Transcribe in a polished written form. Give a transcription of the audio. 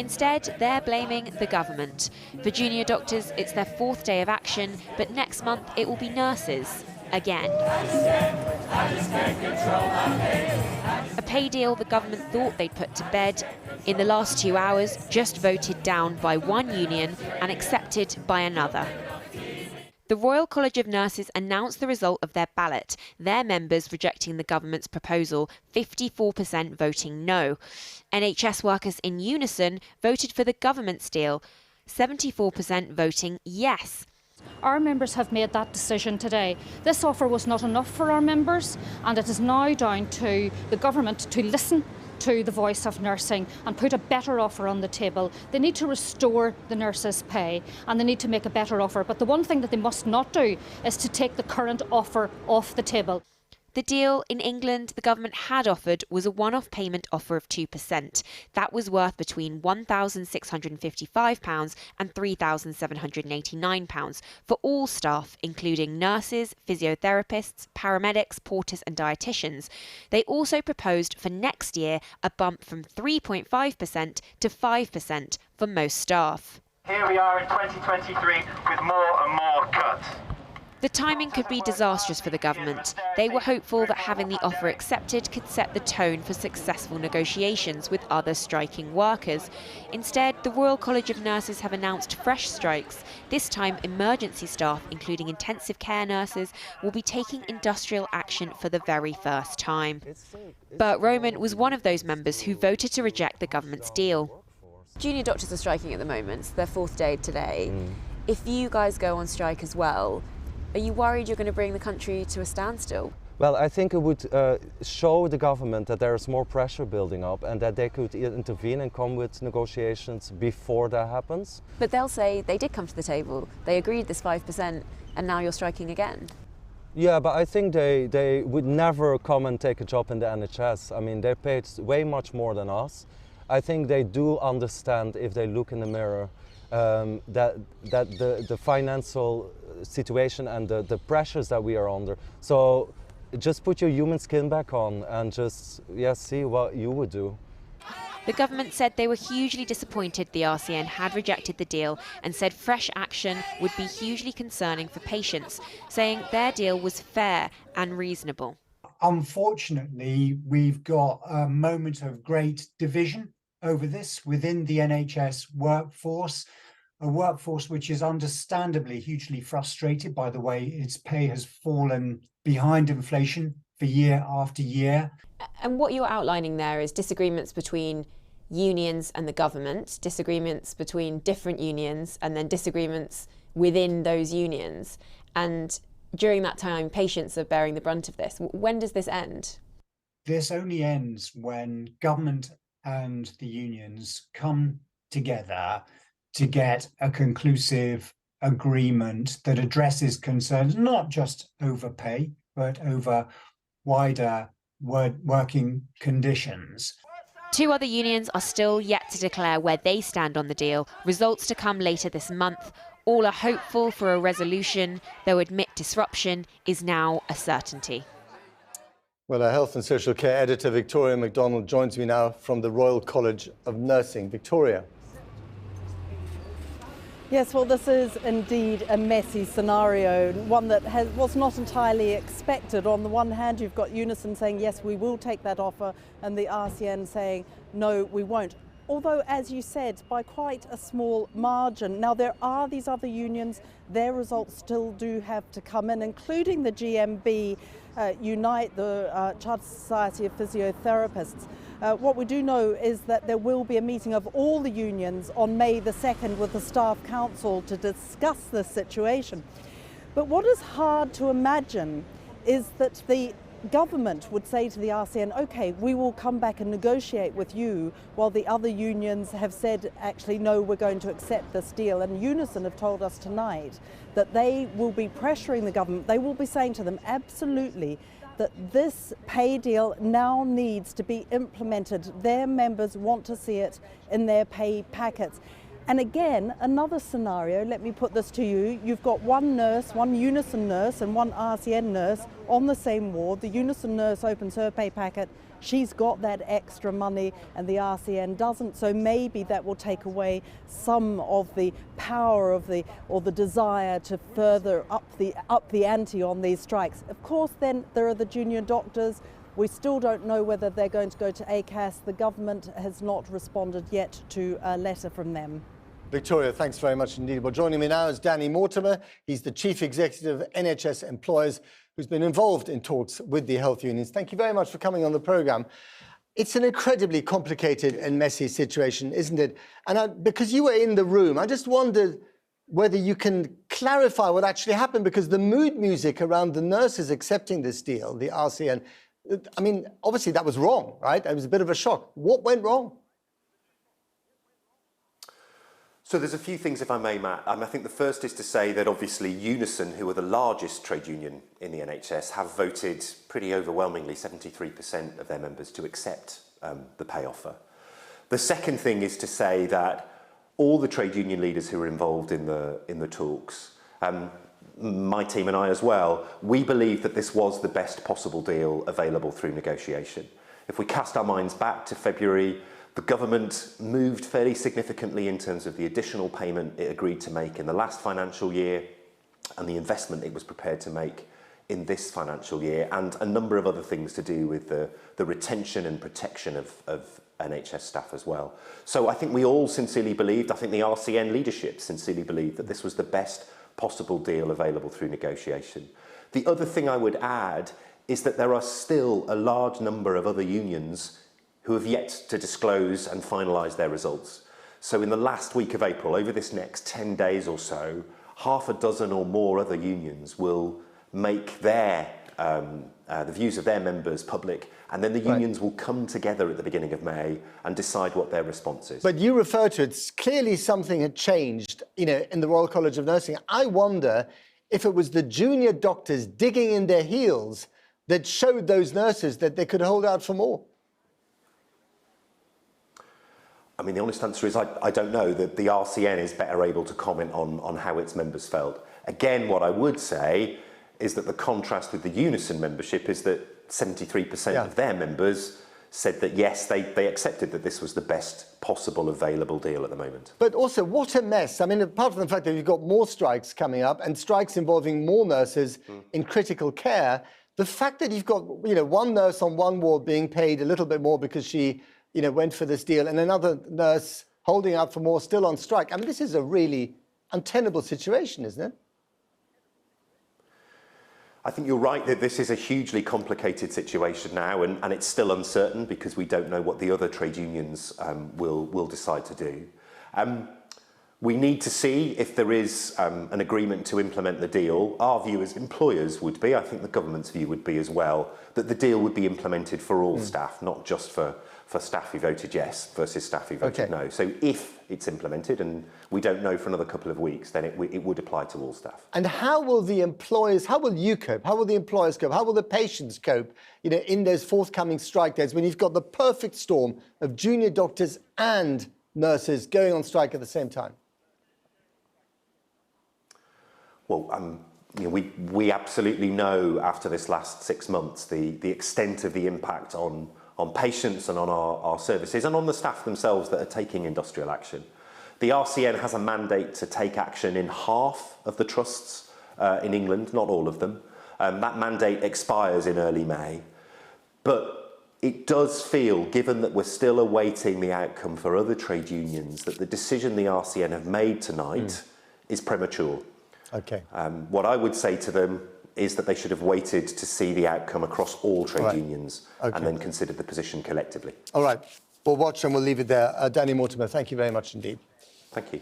Instead, they're blaming the government. For junior doctors, it's their fourth day of action, but next month it will be nurses again. A pay deal the government thought they'd put to bed, in the last 2 hours, just voted down by one union and accepted by another. The Royal College of Nurses announced the result of their ballot, their members rejecting the government's proposal, 54% voting no. NHS workers in Unison voted for the government's deal, 74% voting yes. Our members have made that decision today. This offer was not enough for our members, and it is now down to the government to listen to the voice of nursing and put a better offer on the table. They need to restore the nurses' pay and they need to make a better offer. But the one thing that they must not do is to take the current offer off the table. The deal in England the government had offered was a one-off payment offer of 2%. That was worth between £1,655 and £3,789 for all staff, including nurses, physiotherapists, paramedics, porters and dietitians. They also proposed for next year a bump from 3.5% to 5% for most staff. Here we are in 2023 with more and more cuts. The timing could be disastrous for the government. They were hopeful that having the offer accepted could set the tone for successful negotiations with other striking workers. Instead, the Royal College of Nurses have announced fresh strikes. This time, emergency staff, including intensive care nurses, will be taking industrial action for the very first time. Bert Roman was one of those members who voted to reject the government's deal. Junior doctors are striking at the moment. It's their fourth day today. If you guys go on strike as well, are you worried you're going to bring the country to a standstill? Well, I think it would show the government that there is more pressure building up and that they could intervene and come with negotiations before that happens. But they'll say they did come to the table, they agreed this 5%, and now you're striking again. Yeah, but I think they would never come and take a job in the NHS. I mean, they're paid way much more than us. I think they do understand, if they look in the mirror, that the financial situation and the pressures that we are under. So just put your human skin back on and just see what you would do. The government said they were hugely disappointed the RCN had rejected the deal and said fresh action would be hugely concerning for patients, saying their deal was fair and reasonable. Unfortunately, we've got a moment of great division over this within the NHS workforce. A workforce which is understandably hugely frustrated by the way its pay has fallen behind inflation for year after year. And what you're outlining there is disagreements between unions and the government, disagreements between different unions, and then disagreements within those unions. And during that time, patients are bearing the brunt of this. When does this end? This only ends when government and the unions come together to get a conclusive agreement that addresses concerns not just over pay, but over wider working conditions. Two other unions are still yet to declare where they stand on the deal. Results to come later this month. All are hopeful for a resolution, though admit disruption is now a certainty. Well, our Health and Social Care editor, Victoria MacDonald, joins me now from the Royal College of Nursing. Victoria. Yes, well, this is indeed a messy scenario, one that was not entirely expected. On the one hand, you've got Unison saying, yes, we will take that offer, and the RCN saying, no, we won't. Although, as you said, by quite a small margin. Now, there are these other unions, their results still do have to come in, including the GMB, Unite, the Chartered Society of Physiotherapists. What we do know is that there will be a meeting of all the unions on May the 2nd with the Staff Council to discuss this situation. But what is hard to imagine is that the government would say to the RCN, OK, we will come back and negotiate with you, while the other unions have said, actually, no, we're going to accept this deal. And Unison have told us tonight that they will be pressuring the government. They will be saying to them, absolutely, that this pay deal now needs to be implemented. Their members want to see it in their pay packets. And again, another scenario, let me put this to you. You've got one nurse, one Unison nurse and one RCN nurse on the same ward. The Unison nurse opens her pay packet She's got that extra money and the RCN doesn't, so maybe that will take away some of the power of or the desire to further up the ante on these strikes. Of course, then there are the junior doctors. We still don't know whether they're going to go to ACAS. The government has not responded yet to a letter from them. Victoria, thanks very much indeed. Well, joining me now is Danny Mortimer. He's the Chief Executive of NHS Employers, who's been involved in talks with the health unions. Thank you very much for coming on the programme. It's an incredibly complicated and messy situation, isn't it? And because you were in the room, I just wondered whether you can clarify what actually happened, because the mood music around the nurses accepting this deal, the RCN, I mean, obviously that was wrong, right? It was a bit of a shock. What went wrong? So there's a few things, if I may, Matt. I think the first is to say that obviously Unison, who are the largest trade union in the NHS, have voted pretty overwhelmingly, 73% of their members, to accept the pay offer. The second thing is to say that all the trade union leaders who are involved in the talks, my team and I as well, we believe that this was the best possible deal available through negotiation. If we cast our minds back to February, the government moved fairly significantly in terms of the additional payment it agreed to make in the last financial year and the investment it was prepared to make in this financial year, and a number of other things to do with the retention and protection of NHS staff as well. So I think we all sincerely believed, I think the RCN leadership sincerely believed, that this was the best possible deal available through negotiation. The other thing I would add is that there are still a large number of other unions who have yet to disclose and finalise their results. So in the last week of April, over this next 10 days or so, half a dozen or more other unions will make the views of their members public, and then the unions will come together at the beginning of May and decide what their response is. But you refer to it, clearly something had changed, you know, in the Royal College of Nursing. I wonder if it was the junior doctors digging in their heels that showed those nurses that they could hold out for more. I mean, the honest answer is I don't know. The RCN is better able to comment on how its members felt. Again, what I would say is that the contrast with the Unison membership is that 73% of their members said that, yes, they accepted that this was the best possible available deal at the moment. But also, what a mess. I mean, apart from the fact that you've got more strikes coming up and strikes involving more nurses in critical care, the fact that you've got, you know, one nurse on one ward being paid a little bit more because she, you know, went for this deal, and another nurse holding out for more, still on strike. I mean, this is a really untenable situation, isn't it? I think you're right that this is a hugely complicated situation now, and it's still uncertain because we don't know what the other trade unions will decide to do. We need to see if there is an agreement to implement the deal. Our view as employers would be, I think the government's view would be as well, that the deal would be implemented for all staff, not just for staff who voted yes versus staff who voted no. So if it's implemented, and we don't know for another couple of weeks, then it would apply to all staff. And how will the employers, how will you cope? How will the employers cope? How will the patients cope, you know, in those forthcoming strike days when you've got the perfect storm of junior doctors and nurses going on strike at the same time? Well, you know, we absolutely know after this last 6 months the extent of the impact on patients and on our services and on the staff themselves that are taking industrial action. The RCN has a mandate to take action in half of the trusts in England, not all of them. That mandate expires in early May. But it does feel, given that we're still awaiting the outcome for other trade unions, that the decision the RCN have made tonight is premature. Okay. What I would say to them is that they should have waited to see the outcome across all trade unions and then considered the position collectively. All right. We'll watch and we'll leave it there. Danny Mortimer, thank you very much indeed. Thank you.